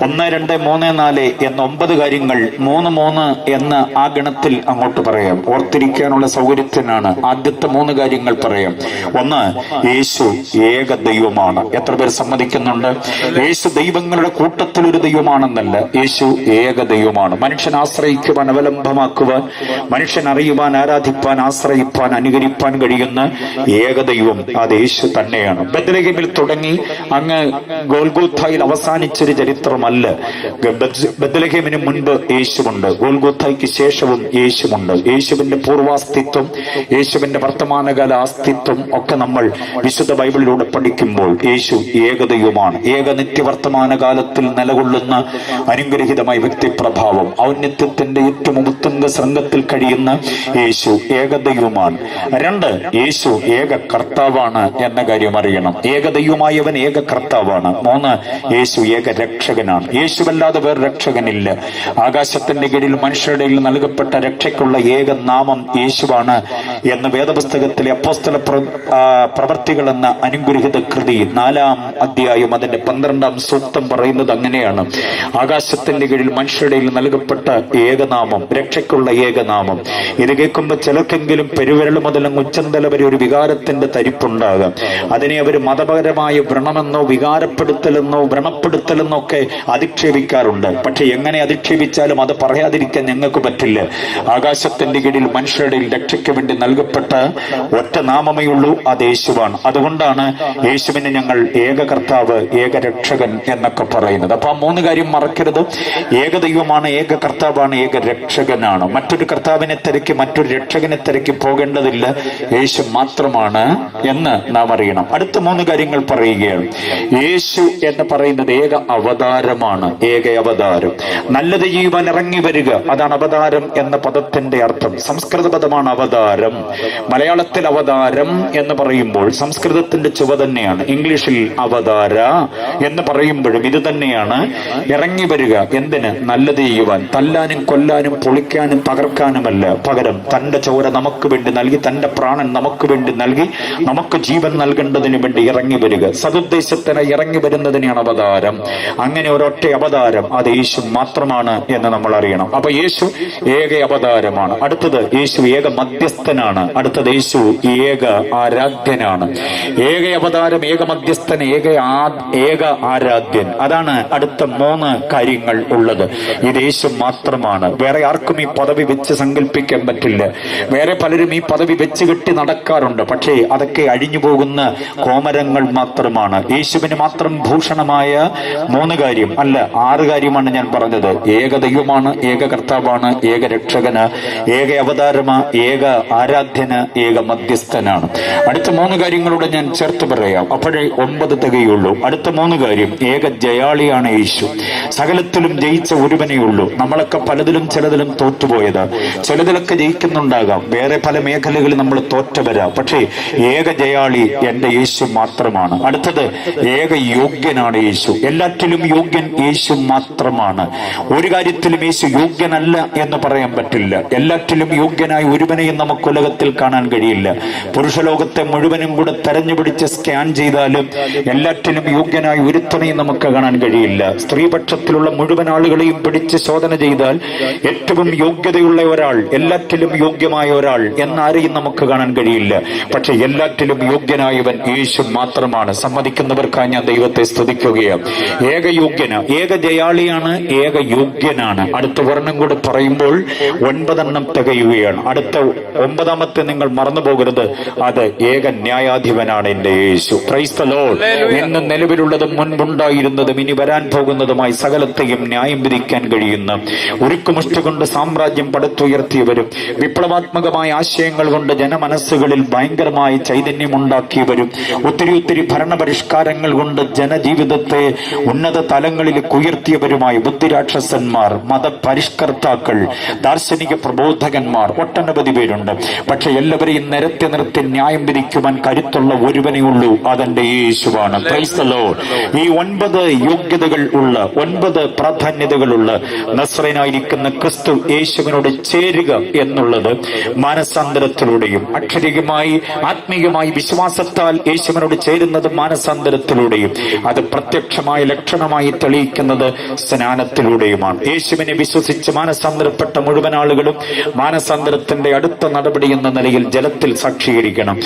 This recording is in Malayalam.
1, 2, 3, 4 എന്ന 9 കാര്യങ്ങൾ 3, 3 എന്ന് ആ ഗണത്തിൽ അങ്ങോട്ട് പറയാം. ഓർത്തിരിക്കാനുള്ള സൗകര്യത്തിനാണ് ആദ്യത്തെ 3 കാര്യങ്ങൾ പറയാം. 1, യേശു ഏക ദൈവമാണ്. എത്ര പേർ സമ്മതിക്കുന്നുണ്ട്? യേശു ദൈവങ്ങളുടെ കൂട്ടത്തിൽ ഒരു ദൈവമാണെന്നല്ല, യേശു ഏക ദൈവമാണ്. മനുഷ്യൻ ആശ്രയിക്കുവാൻ, അവലംബമാക്കുവാൻ, മനുഷ്യൻ അറിയുവാൻ, ആരാധിപ്പാൻ, ആശ്രയിപ്പാൻ, അനുകരിപ്പാൻ കഴിയുന്ന ഏക ദൈവം അത് യേശു തന്നെയാണ്. ബെത്ലഹേമിൽ തുടങ്ങി അങ്ങ് ഗോൽഗോഥായിൽ അവസാനിച്ചൊരു ചരിത്രമല്ല. ബെത്ലഹേമിന് മുൻപ് യേശുവുണ്ട്, ഗോൽഗോഥായ്ക്ക് ശേഷവും യേശുവുണ്ട്. യേശുവിന്റെ പൂർവാസ്തിത്വം, യേശുവിന്റെ വർത്തമാനകാല അസ്തിത്വം ഒക്കെ നമ്മൾ വിശുദ്ധ ബൈബിളിലൂടെ പഠിക്കുമ്പോൾ യേശു ഏകദൈവമാണ്. ഏക നിത്യവർത്തമാന കാലത്തിൽ നിലകൊള്ളുന്ന അനുഗ്രഹീതമായ വ്യക്തിപ്രഭാവം, ഔന്നത്യത്തിന്റെ ഏറ്റവും ഉത്തുംഗ ശൃംഗത്തിൽ കഴിയുന്ന യേശു ഏകദൈവമാണ്. 2, യേശു ഏക കർത്താവാണ് എന്ന കാര്യം അറിയണം. ഏകദൈവമായവൻ ഏക കർത്താവാണ്. 3, യേശു ഏക രക്ഷകനാണ്. യേശുവല്ലാതെ വേറെ രക്ഷകനില്ല. ആകാശത്തിന്റെ കീഴിൽ മനുഷ്യരുടെ നൽകപ്പെട്ട രക്ഷയ്ക്കുള്ള ഏക നാമം യേശുവാണ് എന്ന് വേദപുസ്തകത്തിലെ അപ്പോസ്തല പ്രവർത്തികൾ എന്ന അനുഗ്രഹിത കൃതി 4-ാം അധ്യായം അതിന്റെ 12-ാം സൂക്തം പറയുന്നത് അങ്ങനെയാണ്. ആകാശത്തിന്റെ കീഴിൽ മനുഷ്യരുടെ നൽകപ്പെട്ട ഏകനാമം, രക്ഷയ്ക്കുള്ള ഏകനാമം. ഇത് കേൾക്കുമ്പോൾ ചിലർക്കെങ്കിലും പെരുവിരൽ മുതൽ ഉച്ചന്തല വരെ ഒരു വികാരത്തിന്റെ തരിപ്പുണ്ടാകാം. അതിനെ അവർ മതപരമായ വ്രണമെന്നോ വികാരപ്പെടുത്തലെന്നോ വ്രണപ്പെടുത്തലെന്നോ ഒക്കെ അധിക്ഷേപിക്കാറുണ്ട്. പക്ഷെ എങ്ങനെ അധിക്ഷേപിച്ചാലും അത് പറയാതിരിക്കാൻ ഞങ്ങൾക്ക് പറ്റില്ല. ആകാശത്തിന്റെ കീഴിൽ മനുഷ്യരുടെ രക്ഷയ്ക്ക് വേണ്ടി നൽകപ്പെട്ട ഒറ്റ നാമമേ ഉള്ളൂ, അത് യേശുവാണ്. അതുകൊണ്ടാണ് യേശുവിനെ ഞങ്ങൾ ഏക കർത്താവ്, ഏക രക്ഷകൻ എന്നൊക്കെ പറയുന്നത്. അപ്പൊ ആ 3 കാര്യം മറക്കരുത്. ഏക ദൈവമാണ്, ഏക കർത്താവാണ്, ഏക രക്ഷകനാണ്. മറ്റൊരു കർത്താവിനെ തിരക്കി, മറ്റൊരു രക്ഷകനെ തിരക്കി പോകേണ്ടതില്ല. യേശു മാത്രമാണ് എന്ന് നാം അറിയണം. അടുത്ത 3 കാര്യങ്ങൾ പറയുകയാണ്. യേശു എന്ന് പറയുന്നത് ഏക അവതാരമാണ്, ഏക അവതാരം. നല്ലത് ചെയ്യുവാൻ ഇറങ്ങി വരിക, അതാണ് അവതാരം എന്ന പദത്തിന്റെ അർത്ഥം. സംസ്കൃത പദമാണ് അവതാരം. മലയാളത്തിൽ അവതാരം എന്ന് പറയുമ്പോൾ സംസ്കൃതത്തിന്റെ ചുവ തന്നെയാണ്. ഇംഗ്ലീഷിൽ അവതാര എന്ന് പറയുമ്പോഴും ഇത് തന്നെയാണ്. ഇറങ്ങി വരിക എന്തിന്? നല്ലത് ചെയ്യുവാൻ. തല്ലാനും കൊല്ലാനും പൊളിക്കാനും തകർക്കാനുമല്ല, പകരം തന്റെ ചോര നമുക്ക് വേണ്ടി നൽകി, തന്റെ പ്രാണൻ നമുക്ക് വേണ്ടി നൽകി, നമുക്ക് ജീവൻ നൽകേണ്ടതിന് വേണ്ടി ഇറങ്ങി വരിക. സതുദ്ദേശത്തിന് ഇറങ്ങി വരുന്നതിനെയാണ് അവതാരം. അങ്ങനെ ഒരൊറ്റ അവതാരം അത് യേശു മാത്രമാണ് എന്ന് നമ്മൾ അറിയണം. അപ്പൊ യേശു ഏക അവതാരമാണ്. അടുത്തത് യേശു ഏക മധ്യസ്ഥനാണ്. അടുത്തത് യേശു ഏക ആരാധ്യനാണ്. ഏക അവതാരം, ഏക മധ്യസ്ഥൻ, ഏക ആരാധ്യൻ. അതാണ് അടുത്ത 3 കാര്യങ്ങൾ ഉള്ളത്. ഇത് യേശു മാത്രമാണ്. വേറെ ആർക്കും ഈ പദവി വെച്ച് സങ്കല്പിക്കാൻ പറ്റില്ല. വേറെ പലരും ഈ പദവി വെച്ച് കെട്ടി നടക്കാറുണ്ട്. പക്ഷേ അതൊക്കെ അഴിഞ്ഞു പോകുന്ന കോമരങ്ങൾ മാത്രമാണ്. യേശുവിന് മാത്രം ഭൂഷണമായ 3 കാര്യം അല്ല, 6 കാര്യമാണ് ഞാൻ പറഞ്ഞത്. ഏക ദൈവമാണ്, ഏക കർത്താവാണ്, ഏക രക്ഷകന്, ഏക അവതാരമ, ഏക ആരാധ്യന്, ഏക മധ്യസ്ഥനാണ്. അടുത്ത 3 കാര്യങ്ങളൂടെ ഞാൻ ചേർത്ത് പറയാം, അപ്പോഴേ 9 തികയുള്ളൂ. അടുത്ത 3 കാര്യം, ഏക ജയാളിയാണ് യേശു. സകലത്തിലും ജയിച്ച ഒരുവനേ ഉള്ളൂ. നമ്മളൊക്കെ പലതിലും ചിലതിലും തോറ്റുപോയത്, ചിലതിലൊക്കെ ജയിക്കുന്നുണ്ടാകാം, വേറെ പല മേഖലകളിൽ നമ്മൾ തോറ്റവരാം. പക്ഷേ ഏക ജയാളി എന്റെ യേശു മാത്രമാണ്. അടുത്തത് ഏക യോഗ്യനാണ് യേശു. എല്ലാറ്റിലും യോഗ്യൻ യേശു മാത്രമാണ്. ഒരു കാര്യത്തിലും യേശു യോഗ്യനല്ല എന്ന് പറയാൻ പറ്റില്ല. എല്ലാറ്റിലും യോഗ്യനായ ഒരുവനെയും നമുക്ക് ഉലകത്തിൽ കാണാൻ കഴിയില്ല. പുരുഷലോകത്തെ മുഴുവനും കൂടെ തെരഞ്ഞുപിടിച്ച് സ്കാൻ ചെയ്താലും എല്ലാറ്റിലും യോഗ്യനായ ഒരുത്തനെയും നമുക്ക് കാണാൻ കഴിയില്ല. സ്ത്രീപക്ഷത്തിലുള്ള മുഴുവൻ ആളുകളെയും പിടിച്ച് ശോധന ചെയ്താൽ ഏറ്റവും യോഗ്യതയുള്ള ഒരാൾ, എല്ലാറ്റിലും യോഗ്യമായ ഒരാൾ എന്നാരെയും നമുക്ക് കാണാൻ കഴിയില്ല. പക്ഷെ എല്ലാറ്റിലും യോഗ്യനായവൻ യേശു മാത്രമാണ്. സമ്മതിക്കുന്നവർക്കായി ഞാൻ ദൈവത്തെ സ്തുതിക്കുകയാണ്. ഏക യോഗ്യന്, ഏക ജയാളിയാണ്, ഏക യോഗ്യനാണ്. അടുത്ത വർണ്ണം കൂടെ പറയുമ്പോൾ 9 തികയുകയാണ്. അടുത്ത 9ാമത്തെ നിങ്ങൾ മറന്നു പോകരുത്, അത് ഏക ന്യായാധിപനാണ് എന്റെ യേശു. Praise the Lord. ഇന്ന് നിലവിലുള്ളതും മുൻപുണ്ടായിരുന്നതും ഇനി വരാൻ പോകുന്നതുമായി സകലത്തെയും ന്യായം വിധിക്കാൻ കഴിയുന്ന, ഉരുക്കുമുഷ്ടി കൊണ്ട് സാമ്രാജ്യം പടുത്തുയർത്തിയവരും വിപ്ലവാത്മകമായ ആശയങ്ങൾ കൊണ്ട് ജനമനസ്സുകളിൽ ഭയങ്കരമായ ചൈതന്യമുണ്ടാക്കിയവരും ഒത്തിരി ഭരണപരിഷ്കാരങ്ങൾ കൊണ്ട് ജനജീവിതത്തെ ഉന്നത തലങ്ങളിലേക്ക് ഉയർത്തിയവരുമായ ബുദ്ധിരാക്ഷസന്മാർ, മതപരിഷ്കർത്താക്കൾ, ദാർശനിക പ്രബോധകന്മാർ ഒട്ടനവധി പേരുണ്ട്. പക്ഷെ എല്ലാവരെയും നിരത്തി നിർത്തി ന്യായം വിധിക്കുവാൻ കരുത്തുള്ള ഒരുവനേ ഉള്ളൂ, അതെന്റെ യേശുവാണ്. Praise the Lord. ഈ 9 യോഗ്യതകൾ ഉള്ള, 9 പ്രാധാന്യതകളുള്ള നസ്രയനായിരിക്കുന്ന ക്രിസ്തു യേശുവിനോട് ചേരുക എന്നുള്ളത് മാനസാന്തരത്തിലൂടെയും, അക്ഷരികമായി ആത്മീയമായി വിശ്വാസത്താൽ യേശുവിനോട് ചേരുന്നത് മാനസാന്തരത്തിലൂടെയും, അത് പ്രത്യക്ഷമായ ലക്ഷണമായി വ്യക്തമായി തെളിയിക്കുന്നത് സ്നാനത്തിലൂടെയുമാണ്. യേശുവിനെ വിശ്വസിച്ച് മാനസാന്തരപ്പെട്ട മുഴുവൻ ആളുകളും മാനസാന്തരത്തിന്റെ അടുത്ത നടപടി എന്ന നിലയിൽ ജലത്തിൽ സാക്ഷീകരിക്കണം.